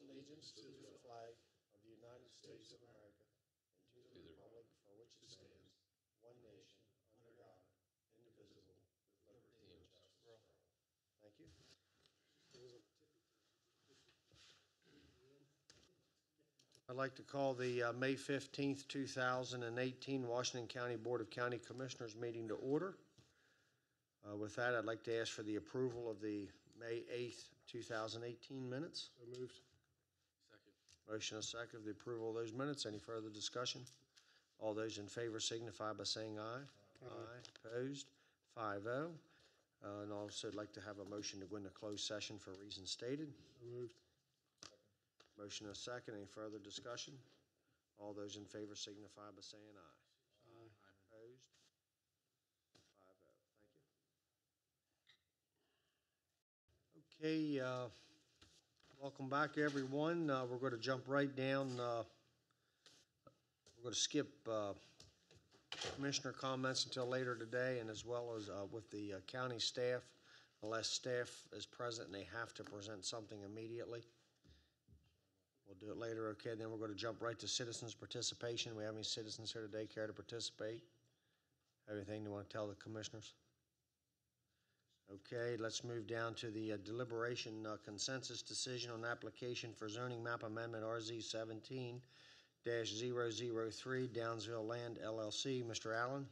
allegiance to the flag of the United States of America and to the republic for which it stands, one nation, under God, indivisible, with liberty and justice for all. Thank you. I'd like to call the May 15th, 2018 Washington County Board of County Commissioners meeting to order. With that, I'd like to ask for the approval of the May 8th, 2018 minutes. So moved. Second. Motion and second for the approval of those minutes. Any further discussion? All those in favor signify by saying aye. Aye. Opposed? 5-0. And also I'd like to have a motion to go into closed session for reasons stated. So moved. Motion and second. Any further discussion? All those in favor signify by saying aye. Aye. Opposed? 5-0. Thank you. Okay, welcome back, everyone. We're going to jump right down. We're going to skip commissioner comments until later today, and as well as with the county staff, unless staff is present and they have to present something immediately. We'll do it later, okay? Then we're going to jump right to citizens' participation. We have any citizens here today care to participate? Anything you want to tell the commissioners? Okay, let's move down to the deliberation consensus decision on application for zoning map amendment RZ 17-003 Downsville Land LLC. Mr. Allen.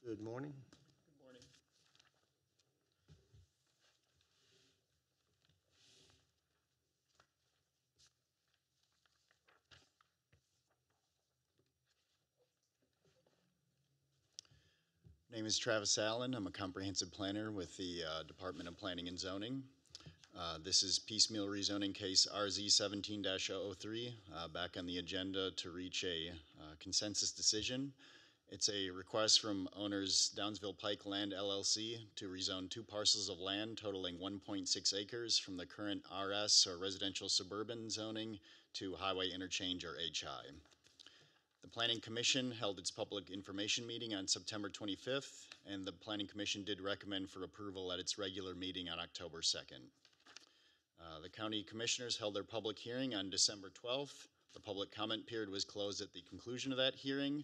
Good morning. Good morning. My name is Travis Allen. I'm a comprehensive planner with the Department of Planning and Zoning. This is piecemeal rezoning case RZ 17-003, back on the agenda to reach a consensus decision. It's a request from owners Downsville Pike Land LLC to rezone 2 parcels of land totaling 1.6 acres from the current RS or residential suburban zoning to highway interchange or HI. The Planning Commission held its public information meeting on September 25th, and the Planning Commission did recommend for approval at its regular meeting on October 2nd. The County Commissioners held their public hearing on December 12th. The public comment period was closed at the conclusion of that hearing.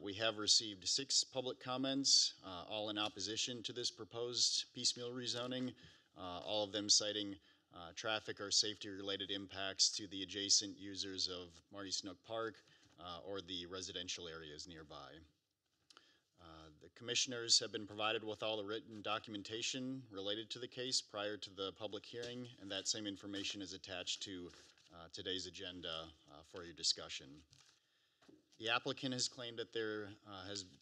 We have received 6 public comments, all in opposition to this proposed piecemeal rezoning, all of them citing traffic or safety-related impacts to the adjacent users of Marty Snook Park, or the residential areas nearby. The commissioners have been provided with all the written documentation related to the case prior to the public hearing, and that same information is attached to today's agenda for your discussion. The applicant has claimed that there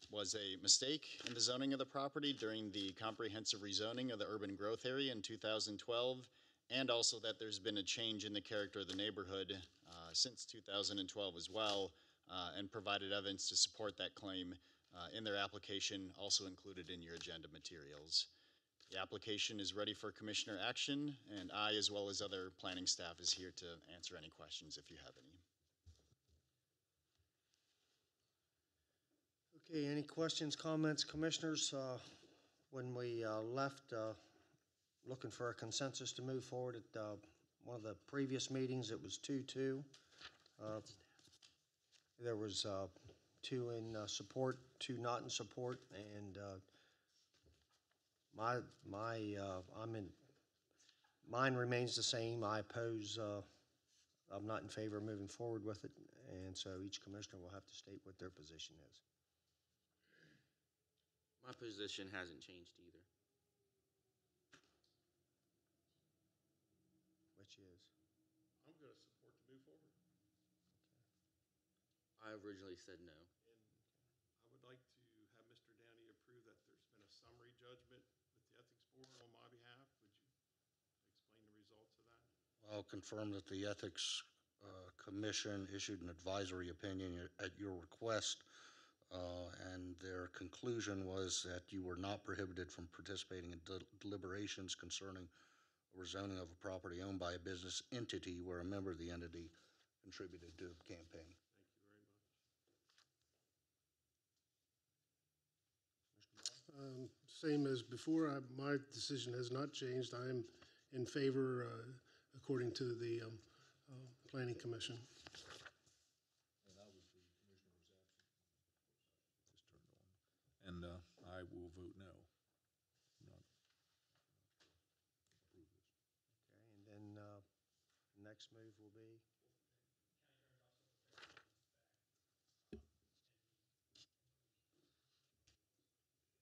was a mistake in the zoning of the property during the comprehensive rezoning of the urban growth area in 2012, and also that there's been a change in the character of the neighborhood since 2012 as well, and provided evidence to support that claim in their application, also included in your agenda materials. The application is ready for commissioner action, and I, as well as other planning staff, is here to answer any questions if you have any. Okay, any questions, comments, commissioners? When we left looking for a consensus to move forward at one of the previous meetings, it was 2-2. There was 2 in support, 2 not in support, and mine remains the same. I oppose. I'm not in favor of moving forward with it, and so each commissioner will have to state what their position is. My position hasn't changed either. Which is? I'm going to support to move forward. I originally said no. And I would like to have Mr. Downey approve that there's been a summary judgment with the Ethics Board on my behalf. Would you explain the results of that? I'll confirm that the Ethics Commission issued an advisory opinion at your request, and their conclusion was that you were not prohibited from participating in deliberations concerning rezoning of a property owned by a business entity where a member of the entity contributed to the campaign. Thank you very much. Same as before, my decision has not changed. I am in favor according to the Planning Commission. And I will vote no. Okay, and then next move will be?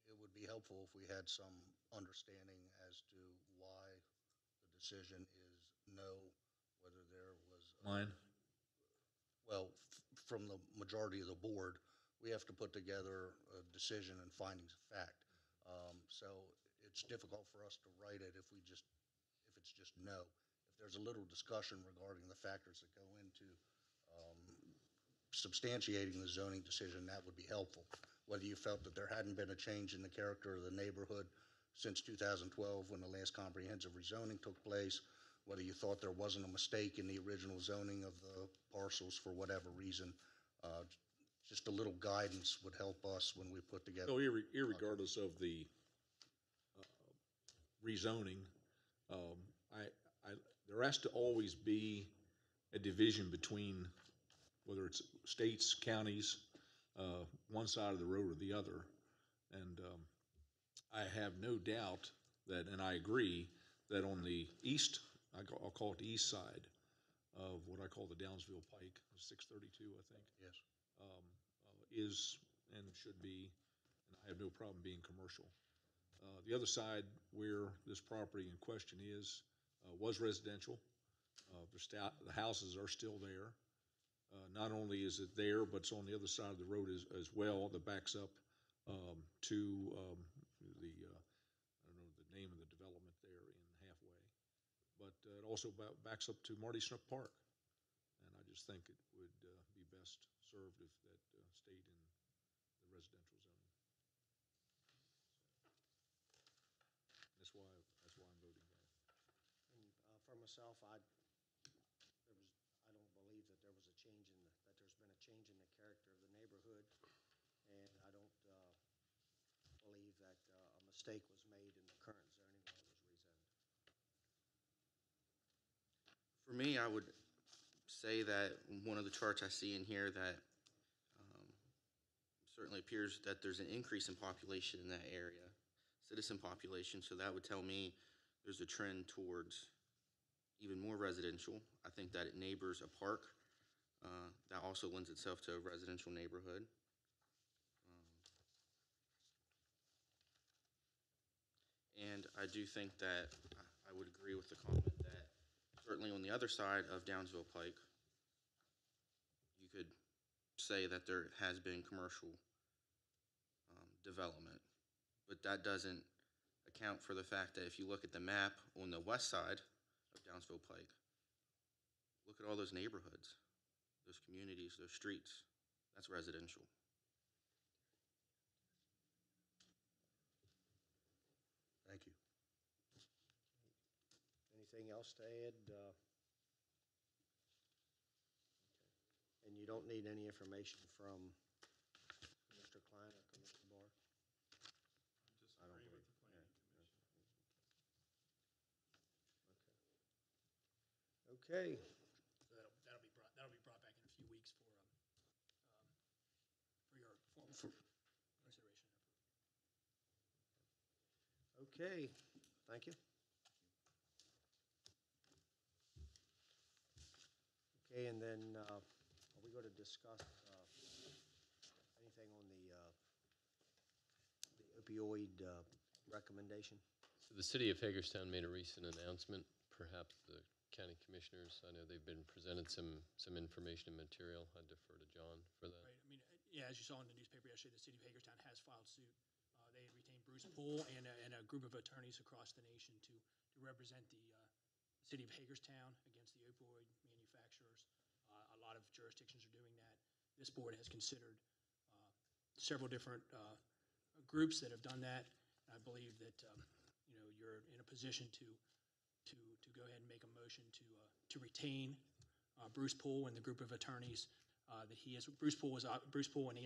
It would be helpful if we had some understanding as to why the decision is no, whether there was. Mine? Well, from the majority of the board, we have to put together a decision and findings of fact. So it's difficult for us to write it if it's just no. If there's a little discussion regarding the factors that go into substantiating the zoning decision, that would be helpful. Whether you felt that there hadn't been a change in the character of the neighborhood since 2012 when the last comprehensive rezoning took place, whether you thought there wasn't a mistake in the original zoning of the parcels for whatever reason. Just a little guidance would help us when we put together. So irregardless of the rezoning, there has to always be a division between whether it's states, counties, one side of the road or the other. And I have no doubt that, and I agree, that on the east, I'll call it the east side of what I call the Downsville Pike, 632, I think. Yes. Is and should be, and I have no problem being commercial. The other side where this property in question was residential. The houses are still there. Not only is it there, but it's on the other side of the road as well that backs up to the, I don't know the name of the development there in Halfway, but it also backs up to Marty Snook Park. And I just think it would be best served if that stayed in the residential zone. That's why I'm voting no. And for myself, I don't believe that there was a change that there's been a change in the character of the neighborhood, and I don't believe that a mistake was made in the current zoning when it was rezoned. For me, I would say that one of the charts I see in here that certainly appears that there's an increase in population in that area, citizen population, so that would tell me there's a trend towards even more residential. I think that it neighbors a park. That also lends itself to a residential neighborhood. And I do think that I would agree with the comment that certainly on the other side of Downsville Pike, you could say that there has been commercial development, but that doesn't account for the fact that if you look at the map on the west side of Downsville Pike, look at all those neighborhoods, those communities, those streets. That's residential. Thank you. Anything else to add? Okay. And you don't need any information from Mr. Klein or Commissioner Barr? Just I don't agree with believe- the planning commission. Okay. So that'll be brought back in a few weeks for your formal consideration. Okay, thank you. Okay, and then are we going to discuss anything on the opioid recommendation? So the city of Hagerstown made a recent announcement. Perhaps the county commissioners, I know they've been presented some information and material. I defer to John for that. Right, I mean, yeah, as you saw in the newspaper yesterday, the city of Hagerstown has filed suit. They had retained Bruce Poole and a group of attorneys across the nation to represent the city of Hagerstown against the opioid manufacturers. A lot of jurisdictions are doing that. This board has considered several different groups that have done that. I believe that you're in a position to go ahead and make a motion to retain Bruce Poole and the group of attorneys that he has. Bruce Poole and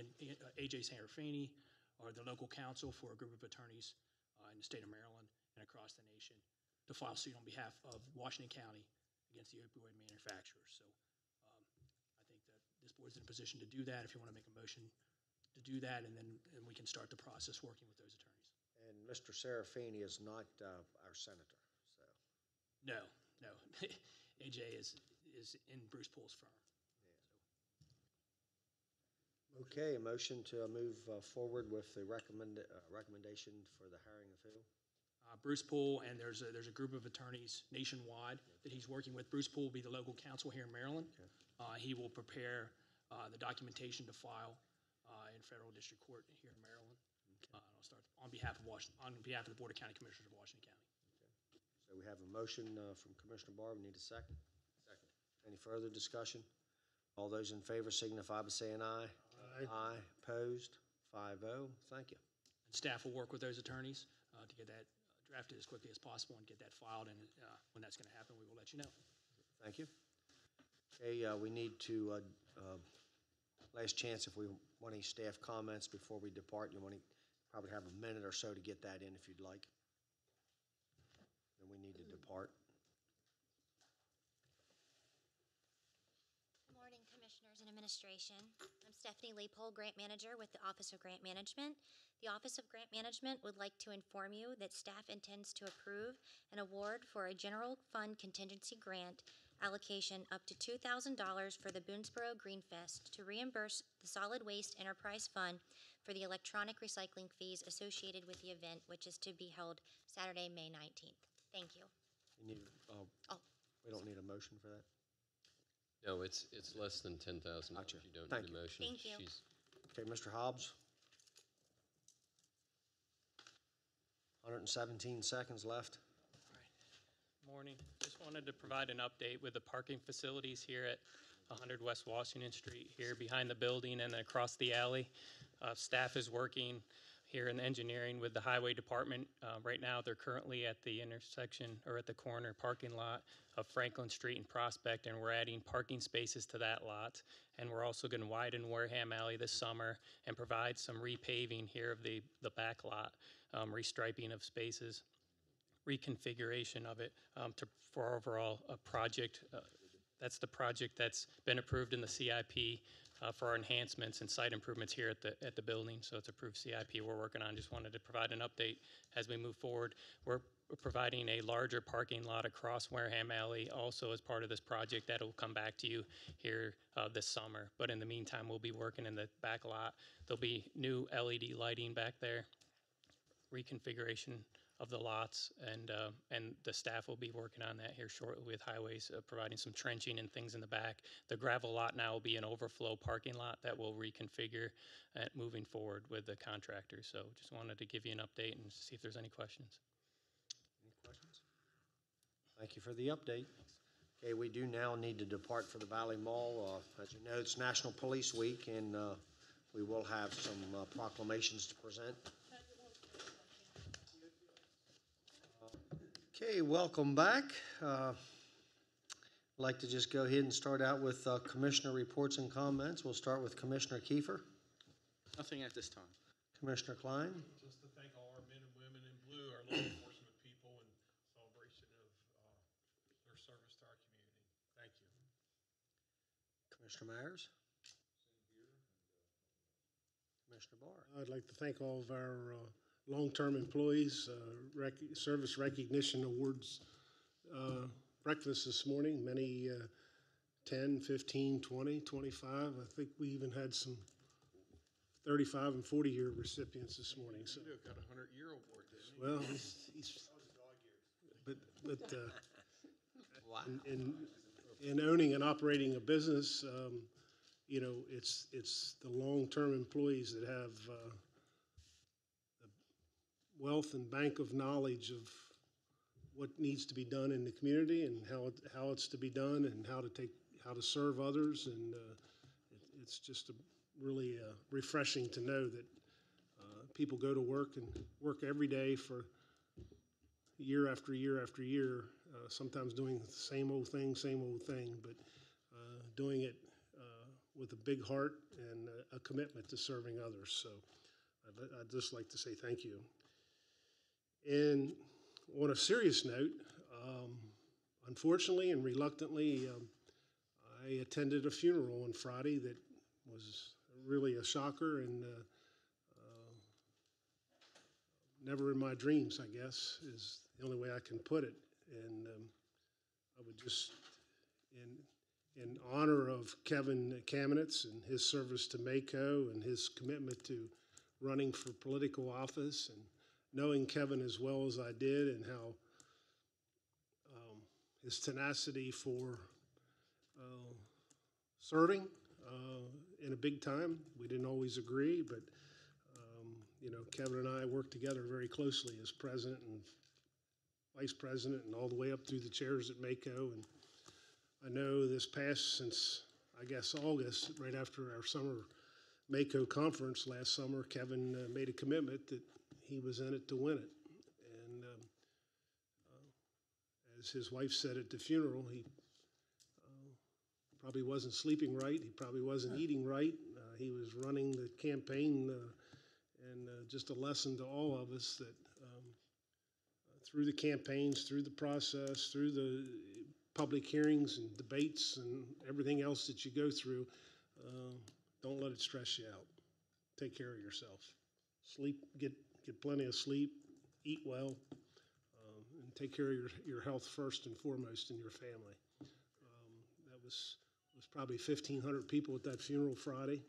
A.J. Santerfani are the local counsel for a group of attorneys in the state of Maryland and across the nation. to file suit on behalf of Washington County against the opioid manufacturers. So I think that this board's in a position to do that, if you want to make a motion to do that, and we can start the process working with those attorneys. And Mr. Serafini is not our senator, so. No. AJ is in Bruce Pool's firm. Okay, a motion to move forward with the recommendation for the hiring of who? Bruce Pool, and there's a group of attorneys nationwide that he's working with. Bruce Pool will be the local counsel here in Maryland. He will prepare the documentation to file in federal district court here in Maryland. I'll start on behalf of the Board of County Commissioners of Washington County. So we have a motion from Commissioner Barr. We need a second. Second. Any further discussion? All those in favor signify by saying aye. Aye. Opposed? 5-0. Thank you. And staff will work with those attorneys to get that drafted as quickly as possible and get that filed, and when that's going to happen, we will let you know. Thank you. Okay, we need to, last chance if we want any staff comments before we depart. You want to probably have a minute or so to get that in if you'd like. Then we need to depart. Good morning, Commissioners and Administration. I'm Stephanie Leopold, Grant Manager with the Office of Grant Management. The Office of Grant Management would like to inform you that staff intends to approve an award for a general fund contingency grant allocation up to $2,000 for the Boonesboro Green Fest to reimburse the Solid Waste Enterprise Fund for the electronic recycling fees associated with the event, which is to be held Saturday, May 19th. Thank you. You need, we don't need a motion for that? No, it's less than $10,000. Gotcha. You don't Thank need a you. motion. Thank you. Okay, Mr. Hobbs? 117 seconds left. Morning. Just wanted to provide an update with the parking facilities here at 100 West Washington Street, here behind the building and across the alley. Staff is working here in engineering with the highway department. Right now, they're currently at the intersection or at the corner parking lot of Franklin Street and Prospect, and we're adding parking spaces to that lot. And we're also going to widen Wareham Alley this summer and provide some repaving here of the back lot, restriping of spaces, reconfiguration of it for our overall project. That's the project that's been approved in the CIP for our enhancements and site improvements here at the building. So it's approved CIP we're working on. Just wanted to provide an update as we move forward. We're providing a larger parking lot across Wareham Alley also as part of this project that will come back to you here this summer. But in the meantime, we'll be working in the back lot. There'll be new LED lighting back there, reconfiguration of the lots, and the staff will be working on that here shortly with highways, providing some trenching and things in the back. The gravel lot now will be an overflow parking lot that will reconfigure moving forward with the contractor. So just wanted to give you an update and see if there's any questions. Any questions? Thank you for the update. Okay, we do now need to depart for the Valley Mall. As you know, it's National Police Week, and we will have some proclamations to present. Okay, welcome back. I'd like to just go ahead and start out with Commissioner reports and comments. We'll start with Commissioner Kiefer. Nothing at this time. Commissioner Klein. Just to thank all our men and women in blue, our law enforcement people, in celebration of their service to our community. Thank you. Commissioner Myers. Commissioner Barr. I'd like to thank all of our long-term employees, service recognition awards breakfast this morning. Many 10, 15, 20, 25. I think we even had some 35 and 40-year recipients this morning. So, Got a 100-year award, didn't he? well, he's but Wow. in owning and operating a business, you know, it's the long-term employees that have wealth and bank of knowledge of what needs to be done in the community and how it's to be done and how to serve others, and it's just really refreshing to know that people go to work and work every day for year after year after year, sometimes doing the same old thing, but doing it with a big heart and a commitment to serving others. So I'd just like to say thank you. And on a serious note, Unfortunately and reluctantly, I attended a funeral on Friday that was really a shocker, and never in my dreams, I guess, is the only way I can put it. And I would just, in honor of Kevin Kamenetz and his service to MACO and his commitment to running for political office, and knowing Kevin as well as I did, and how his tenacity for serving in a big time. We didn't always agree, but Kevin and I worked together very closely as president and vice president, and all the way up through the chairs at MACO. And I know this past, since I guess August, right after our summer MACO conference last summer, Kevin made a commitment that he was in it to win it. And as his wife said at the funeral, he probably wasn't sleeping right. He probably wasn't eating right. He was running the campaign, and just a lesson to all of us that through the campaigns, through the process, through the public hearings and debates and everything else that you go through, don't let it stress you out. Take care of yourself. Sleep, get plenty of sleep, eat well, and take care of your health first and foremost in your family. That was probably 1,500 people at that funeral Friday.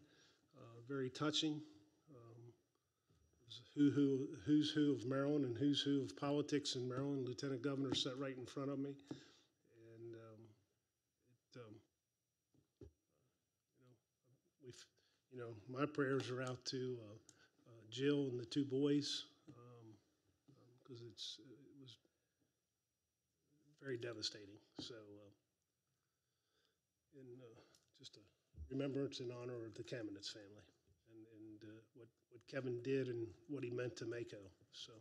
Very touching. Who's who of Maryland and who's who of politics in Maryland. Lieutenant Governor sat right in front of me, and my prayers are out to Jill and the two boys, because it was very devastating. So, just a remembrance and honor of the Kamenetz family, and what Kevin did and what he meant to MACO. So,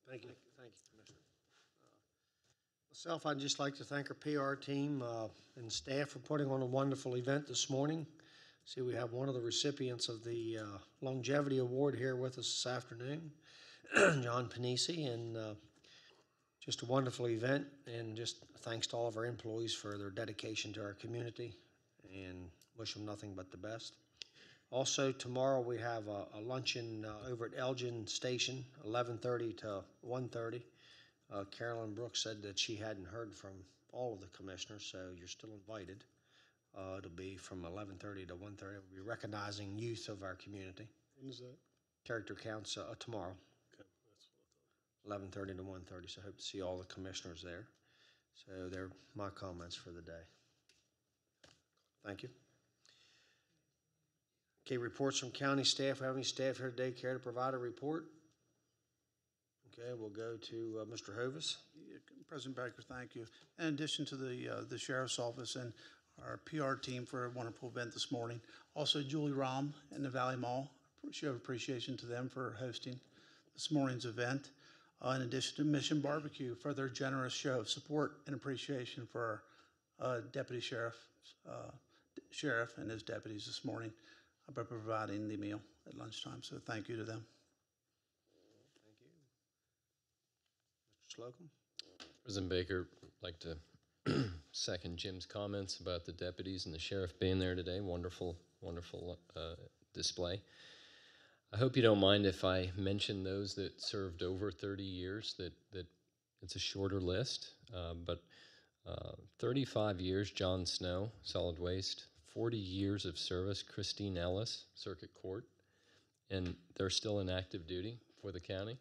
thank you. Thank you, Commissioner. Myself, I'd just like to thank our PR team and staff for putting on a wonderful event this morning. See, we have one of the recipients of the Longevity Award here with us this afternoon, John Panisi, and just a wonderful event, and just thanks to all of our employees for their dedication to our community, and wish them nothing but the best. Also, tomorrow we have a luncheon over at Elgin Station, 11:30 to 1:30. Carolyn Brooks said that she hadn't heard from all of the commissioners, so you're still invited. It'll be from 11:30 to 1:30. We'll be recognizing youth of our community. When is that? Character counts tomorrow, Okay, that's what I thought. 11:30 to 1:30, so I hope to see all the commissioners there. So they're my comments for the day. Thank you. Okay, reports from county staff. Have any staff here today care to provide a report? Okay, we'll go to Mr. Hovis. President Baker, thank you. In addition to the Sheriff's Office and our PR team for a wonderful event this morning, also Julie Rahm and the Valley Mall, show appreciation to them for hosting this morning's event. In addition to Mission Barbecue for their generous show of support and appreciation for our Deputy Sheriff and his deputies this morning by providing the meal at lunchtime. So thank you to them. Thank you. Mr. Slocum? President Baker, I'd like to second Jim's comments about the deputies and the sheriff being there today. Wonderful, wonderful display. I hope you don't mind if I mention those that served over 30 years, that it's a shorter list, but 35 years, John Snow, Solid Waste, 40 years of service, Christine Ellis, Circuit Court, and they're still in active duty for the county.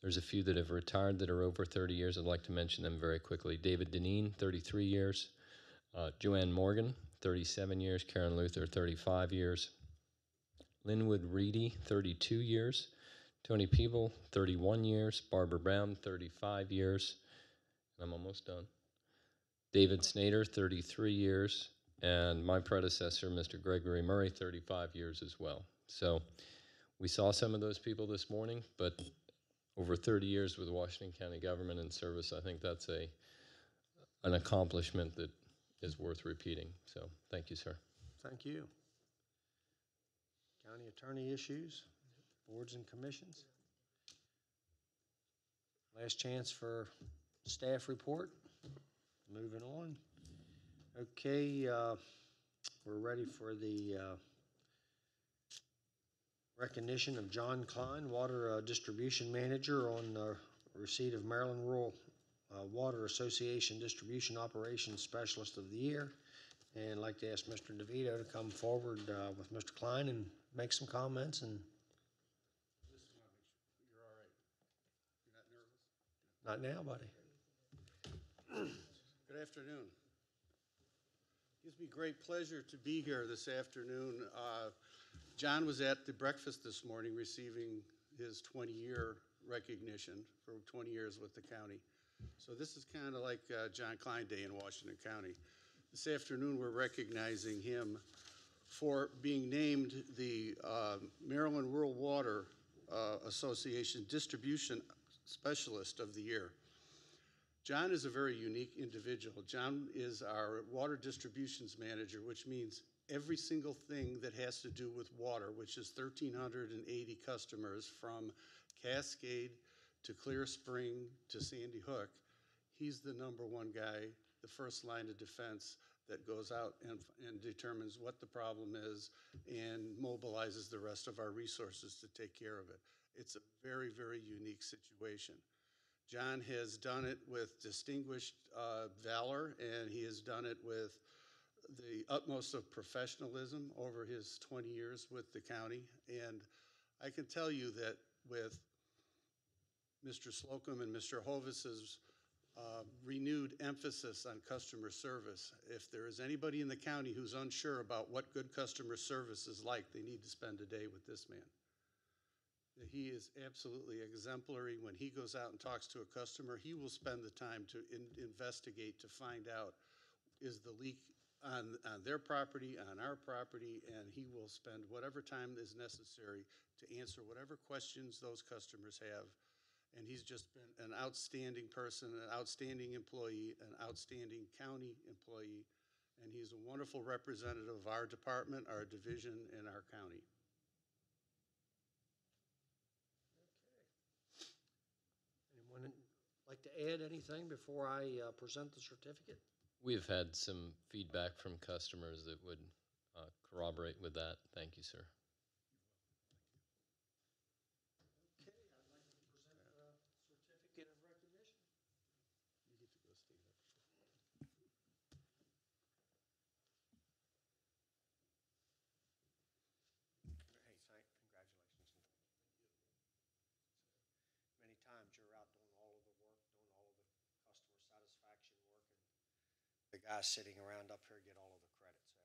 There's a few that have retired that are over 30 years. I'd like to mention them very quickly. David Deneen, 33 years. Joanne Morgan, 37 years. Karen Luther, 35 years. Linwood Reedy, 32 years. Tony Peeble, 31 years. Barbara Brown, 35 years. And I'm almost done. David Snader, 33 years. And my predecessor, Mr. Gregory Murray, 35 years as well. So we saw some of those people this morning, but over 30 years with Washington County government and service, I think that's an accomplishment that is worth repeating. So thank you, sir. Thank you. County attorney issues, boards and commissions. Last chance for Staff report. Moving on. Okay, we're ready for the recognition of John Klein, Water Distribution Manager, on receipt of Maryland Rural Water Association Distribution Operations Specialist of the Year. And I'd like to ask Mr. DeVito to come forward with Mr. Klein and make some comments. And You're all right. You're not nervous? not now, buddy. Good afternoon. Gives me great pleasure to be here this afternoon. John was at the breakfast this morning receiving his 20-year recognition for 20 years with the county. So this is kind of like John Klein Day in Washington County. This afternoon we're recognizing him for being named the Maryland Rural Water Association Distribution Specialist of the Year. John is a very unique individual. John is our water distributions manager, which means every single thing that has to do with water, which is 1,380 customers from Cascade to Clear Spring to Sandy Hook. He's the number one guy, the first line of defense that goes out and determines what the problem is and mobilizes the rest of our resources to take care of it. It's a very, very unique situation. John has done it with distinguished valor, and he has done it with the utmost of professionalism over his 20 years with the county. And I can tell you that with Mr. Slocum and Mr. Hovis's renewed emphasis on customer service, if there is anybody in the county who's unsure about what good customer service is like, they need to spend a day with this man. He is absolutely exemplary. When he goes out and talks to a customer, he will spend the time to investigate to find out, is the leak on their property, on our property, and he will spend whatever time is necessary to answer whatever questions those customers have. And he's just been an outstanding person, an outstanding employee, an outstanding county employee, and he's a wonderful representative of our department, our division, and our county. Anyone like to add anything before I present the certificate? We've had some feedback from customers that would corroborate with that. Thank you, sir. Okay, I'd like to present the certificate of recognition. You get to go stand up. Hey, congratulations. Many times you're out doing all of the work, doing all of the customer satisfaction work, and the guys sitting around up here get all of the credit, so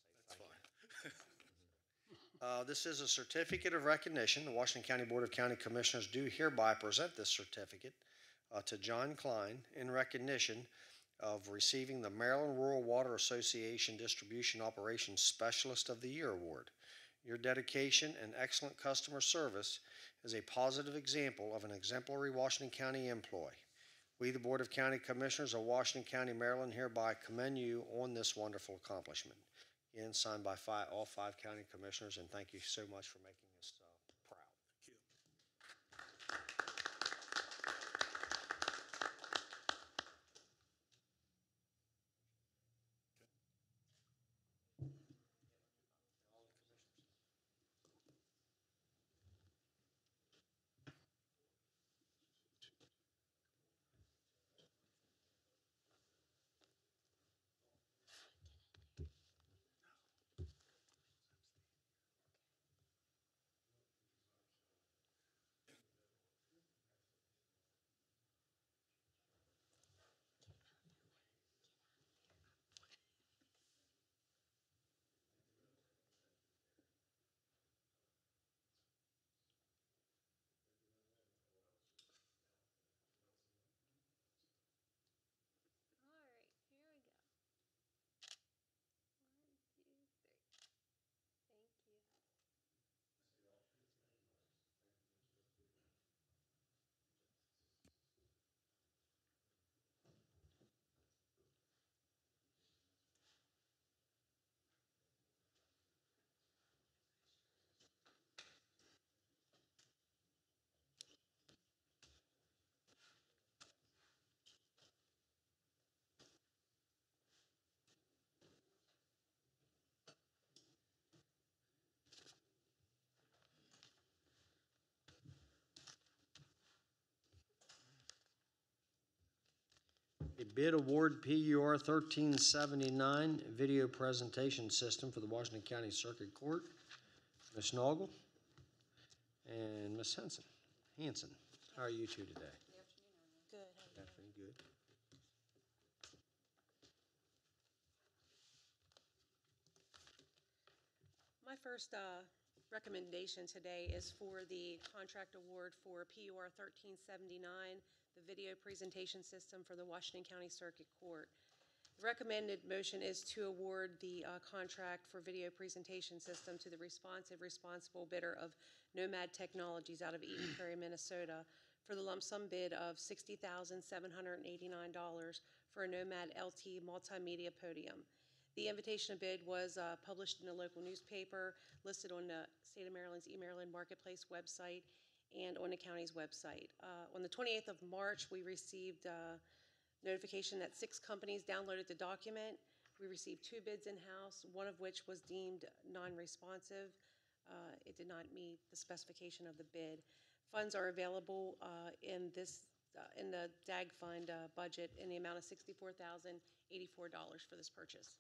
we just want to say thank you. This is a certificate of recognition. The Washington County Board of County Commissioners do hereby present this certificate to John Klein in recognition of receiving the Maryland Rural Water Association Distribution Operations Specialist of the Year Award. Your dedication and excellent customer service is a positive example of an exemplary Washington County employee. We, the Board of County Commissioners of Washington County, Maryland, hereby commend you on this wonderful accomplishment. Again, signed by all 5 county commissioners, and thank you so much for making us proud. Thank you. Okay, bid award PUR 1379, video presentation system for the Washington County Circuit Court. Ms. Noggle and Ms. Hanson, how are you two today? Good. Definitely good. My first recommendation today is for the contract award for PUR 1379, the video presentation system for the Washington County Circuit Court. The recommended motion is to award the contract for video presentation system to the responsible bidder of Nomad Technologies out of Eden Prairie, Minnesota, for the lump sum bid of $60,789 for a Nomad LT multimedia podium. The invitation to bid was published in a local newspaper, listed on the State of Maryland's eMaryland Marketplace website and on the county's website. On the 28th of March, we received notification that 6 companies downloaded the document. We received 2 bids in-house, one of which was deemed non-responsive. It did not meet the specification of the bid. Funds are available in the DAG fund budget in the amount of $64,084 for this purchase.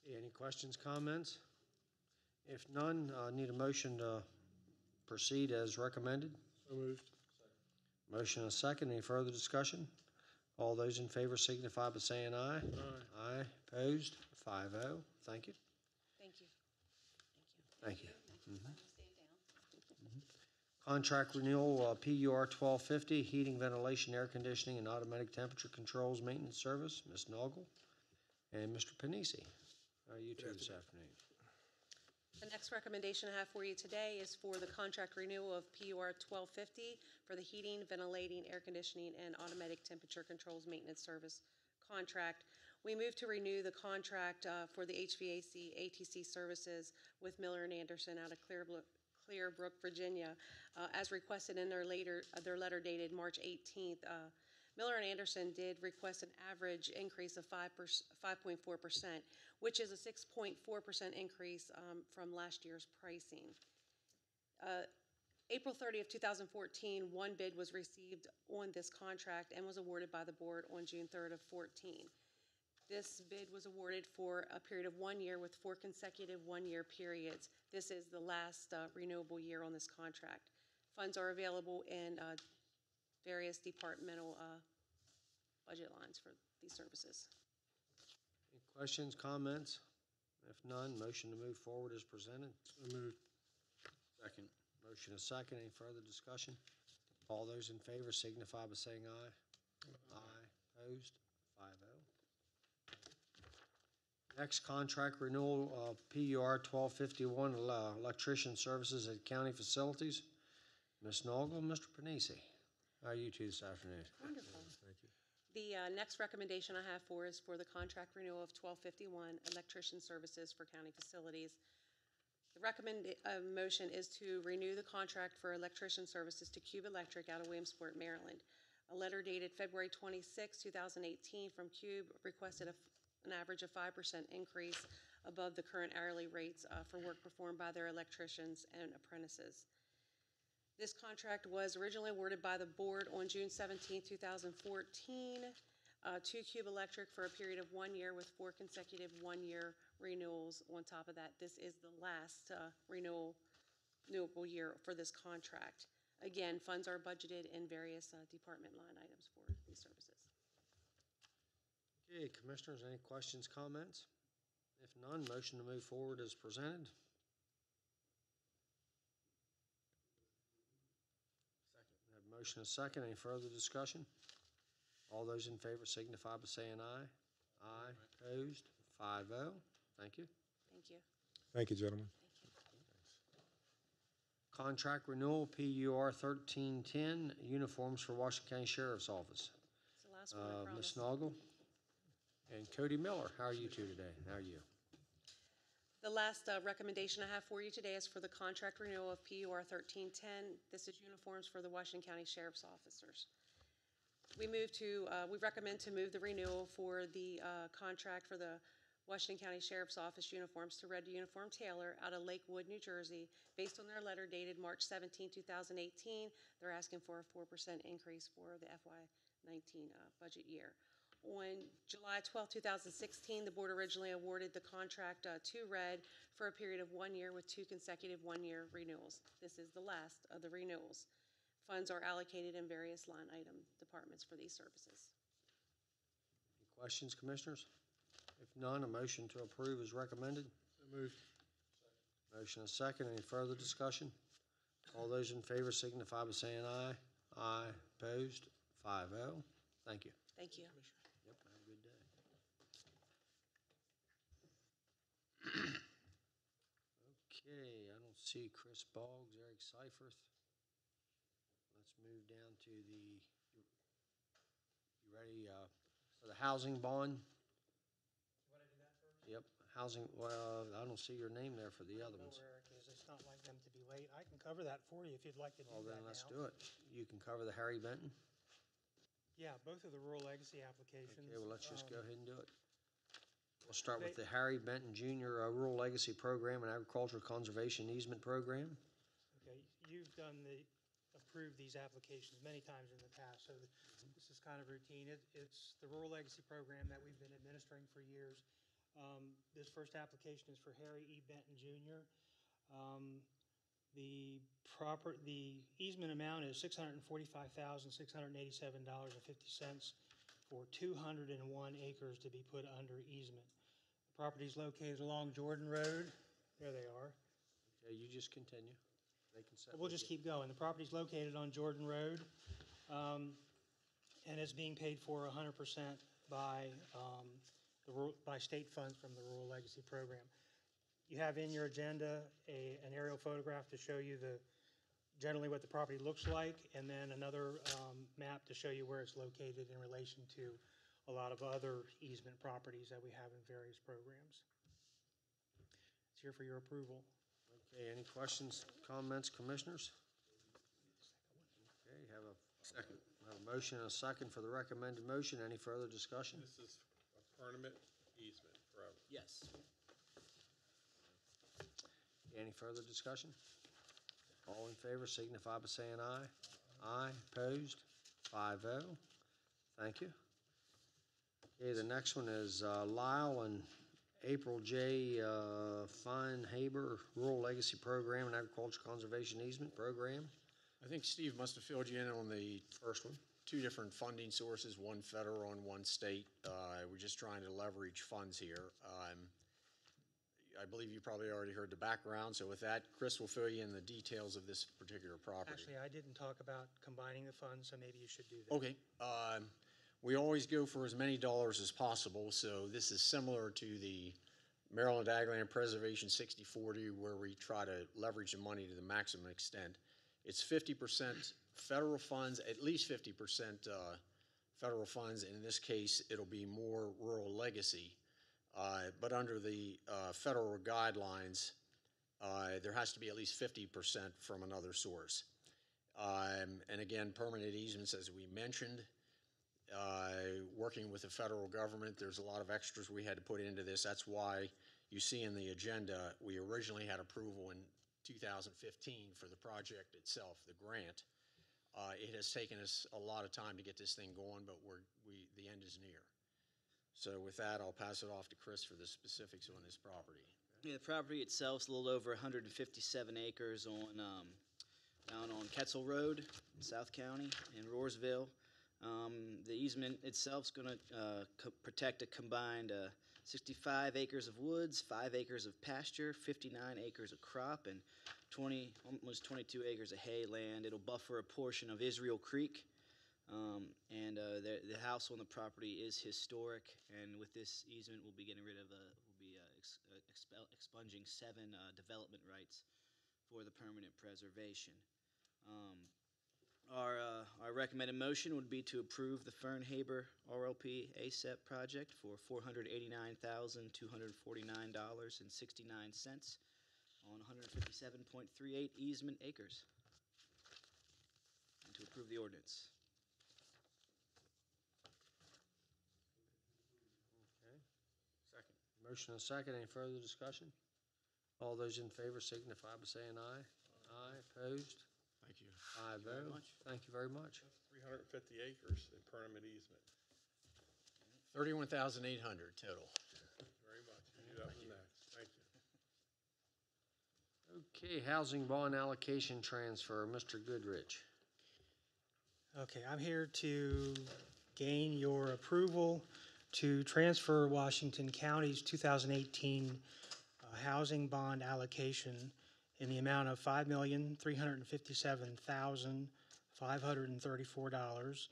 Any questions, comments? If none, need a motion to proceed as recommended? So moved. Motion and a second. Any further discussion? All those in favor signify by saying aye. Aye. Aye. Opposed? 5-0. Thank you. Thank you. Thank you. Contract renewal, PUR 1250, heating, ventilation, air conditioning, and automatic temperature controls maintenance service. Ms. Noggle and Mr. Panisi. How are you two this afternoon? The next recommendation I have for you today is for the contract renewal of PUR 1250 for the heating, ventilating, air conditioning, and automatic temperature controls maintenance service contract. We move to renew the contract for the HVAC ATC services with Miller & Anderson out of Clearbrook, Virginia, as requested in their letter dated March 18th. Miller & Anderson did request an average increase of 5.4%, which is a 6.4% increase from last year's pricing. April 30th, 2014, one bid was received on this contract and was awarded by the board on June 3rd of 14. This bid was awarded for a period of 1 year with 4 consecutive one-year periods. This is the last renewable year on this contract. Funds are available in various departmental budget lines for these services. Any questions, comments? If none, motion to move forward is presented. So moved. Second. Motion is second. Any further discussion? All those in favor signify by saying aye. Aye. Opposed? 5-0. Next, contract renewal, PUR 1251, electrician services at county facilities. Ms. Noggle, Mr. Panisi. How are you two this afternoon? Wonderful. Thank you. The next recommendation I have is for the contract renewal of 1251 electrician services for county facilities. The recommended motion is to renew the contract for electrician services to Cube Electric out of Williamsport, Maryland. A letter dated February 26, 2018 from Cube requested an average of 5% increase above the current hourly rates for work performed by their electricians and apprentices. This contract was originally awarded by the board on June 17, 2014 to Cube Electric for a period of 1 year with 4 consecutive one-year renewals. On top of that, this is the last renewable year for this contract. Again, funds are budgeted in various department line items for these services. Okay, commissioners, any questions, comments? If none, motion to move forward is presented. Motion is second. Any further discussion? All those in favor signify by saying aye. Aye. Opposed? 5-0. Thank you. Thank you. Thank you, gentlemen. Contract renewal, PUR 1310, uniforms for Washington County Sheriff's Office. It's the last one, I promise. Ms. Noggle and Cody Miller. How are you two today? How are you? The last recommendation I have for you today is for the contract renewal of PUR 1310. This is uniforms for the Washington County Sheriff's officers. We recommend to move the renewal for the contract for the Washington County Sheriff's Office uniforms to Red Uniform Tailor out of Lakewood, New Jersey. Based on their letter dated March 17, 2018, they're asking for a 4% increase for the FY budget year. On July 12, 2016, the board originally awarded the contract to Red for a period of 1 year with 2 consecutive one-year renewals. This is the last of the renewals. Funds are allocated in various line item departments for these services. Any questions, Commissioners? If none, a motion to approve is recommended. So moved. Motion is second. Any further discussion? All those in favor signify by saying aye. Aye. Opposed? 5-0. Thank you. Thank you. Yep, have a good day. Okay, I don't see Chris Boggs, Eric Seifert. Let's move down to the, you ready, for the housing bond? You want to do that first? Yep, housing, well, I don't see your name there for the other I don't ones. know where Eric is. It's not like them to be late. I can cover that for you if you'd like to do Well, that then now. let's do it. You can cover the Harry Benton? Yeah, both of the rural legacy applications. Okay, well, let's just go ahead and do it. We'll start with the Harry Benton Jr. Rural Legacy Program and Agricultural Conservation Easement Program. Okay, you've approved these applications many times in the past, so this is kind of routine. It's the rural legacy program that we've been administering for years. This first application is for Harry E. Benton Jr. The easement amount is $645,687.50 for 201 acres to be put under easement. The property is located along Jordan Road. There they are. Okay, you just continue. They can set. We'll just keep going. The property is located on Jordan Road, and it's being paid for 100% by by state funds from the Rural Legacy Program. You have in your agenda an aerial photograph to show you generally what the property looks like, and then another map to show you where it's located in relation to a lot of other easement properties that we have in various programs. It's here for your approval. Okay, any questions, comments, Commissioners? Okay, have a motion and a second for the recommended motion. Any further discussion? This is a permanent easement forever. Yes. Any further discussion? All in favor signify by saying aye. Aye. Opposed? 5-0. Thank you. Okay, the next one is Lyle and April J. Feinhaber Rural Legacy Program and Agricultural Conservation Easement Program. I think Steve must have filled you in on the First one. 2 different funding sources, one federal and one state. We're just trying to leverage funds here. I believe you probably already heard the background, so with that, Chris will fill you in the details of this particular property. Actually, I didn't talk about combining the funds, so maybe you should do that. Okay. We always go for as many dollars as possible, so this is similar to the Maryland Ag Land Preservation 60/40, where we try to leverage the money to the maximum extent. It's 50% federal funds, at least 50% federal funds. In this case, it'll be more rural legacy. But under the federal guidelines, there has to be at least 50% from another source. And again, permanent easements, as we mentioned, working with the federal government, there's a lot of extras we had to put into this. That's why you see in the agenda, we originally had approval in 2015 for the project itself, the grant. It has taken us a lot of time to get this thing going, but the end is near. So with that, I'll pass it off to Chris for the specifics on this property. Yeah, the property itself is a little over 157 acres down on Ketzel Road in South County in Roarsville. The easement itself is going to protect a combined 65 acres of woods, 5 acres of pasture, 59 acres of crop, and almost 22 acres of hay land. It'll buffer a portion of Israel Creek. The house on the property is historic, and with this easement, we'll be getting rid of, expunging 7 development rights for the permanent preservation. Our recommended motion would be to approve the Fernhaber RLP ASEP project for $489,249.69 on 157.38 easement acres, and to approve the ordinance. Motion and second. Any further discussion? All those in favor signify by saying aye. Aye. Opposed? Thank you. 5-0. Thank you very much. 350 acres in permanent easement. 31,800 total. Very much. You knew that was next. Thank you. Okay, housing bond allocation transfer, Mr. Goodrich. Okay, I'm here to gain your approval to transfer Washington County's 2018 housing bond allocation in the amount of $5,357,534,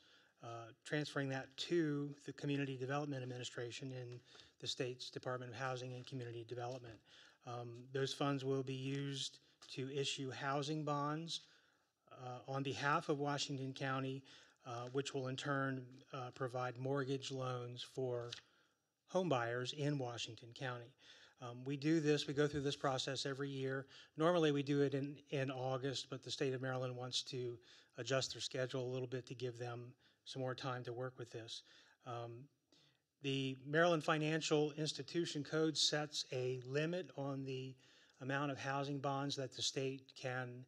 transferring that to the Community Development Administration in the state's Department of Housing and Community Development. Those funds will be used to issue housing bonds on behalf of Washington County, which will in turn provide mortgage loans for home buyers in Washington County. We do this, we go through this process every year. Normally we do it in August, but the state of Maryland wants to adjust their schedule a little bit to give them some more time to work with this. The Maryland Financial Institution Code sets a limit on the amount of housing bonds that the state can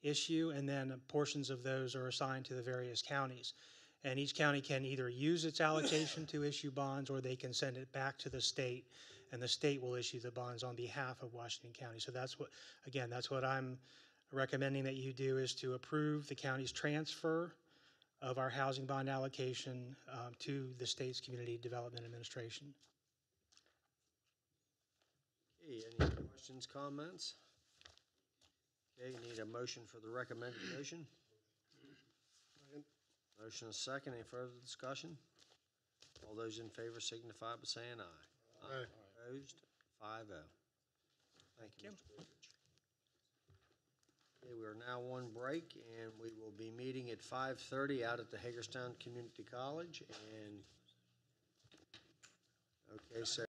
issue, and then portions of those are assigned to the various counties. And each county can either use its allocation to issue bonds, or they can send it back to the state, and the state will issue the bonds on behalf of Washington County. So that's what, again, that's what I'm recommending that you do, is to approve the county's transfer of our housing bond allocation to the state's Community Development Administration. Okay, any questions, comments? Okay, you need a motion for the recommended motion? Motion is second. Any further discussion? All those in favor signify by saying aye. Aye. Opposed? 5-0. Thank you, Mr. Goodrich. Okay, we are now on break, and we will be meeting at 5:30 out at the Hagerstown Community College. And okay, so